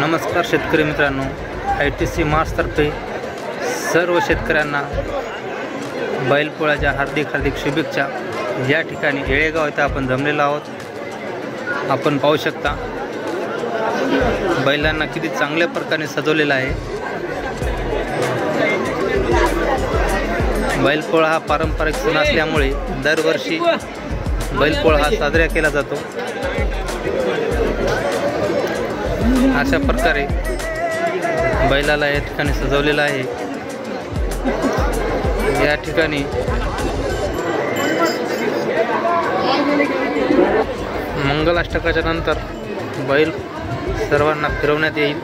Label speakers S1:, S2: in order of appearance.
S1: नमस्कार शेतकरी मित्रांनो, ITC मार्सतर्फे सर्व शेतकऱ्यांना बैलपोळ्याच्या हार्दिक शुभेच्छा। या ठिकाणी येळेगाव इथं आपण जमलेलो आहोत। आपण पाहू शकता बैलांना किती चांगल्या प्रकारे सजवलेला आहे। बैलपोळा हा पारंपरिक सण असल्यामुळे दरवर्षी बैलपोळा हा साजरा केला जातो। अशा प्रकारे बैलाला या ठिकाणी सजवलेला आहे। या ठिकाणी मंगलाष्टकाच्या नंतर बैल सर्वांना फिरवण्यात येईल।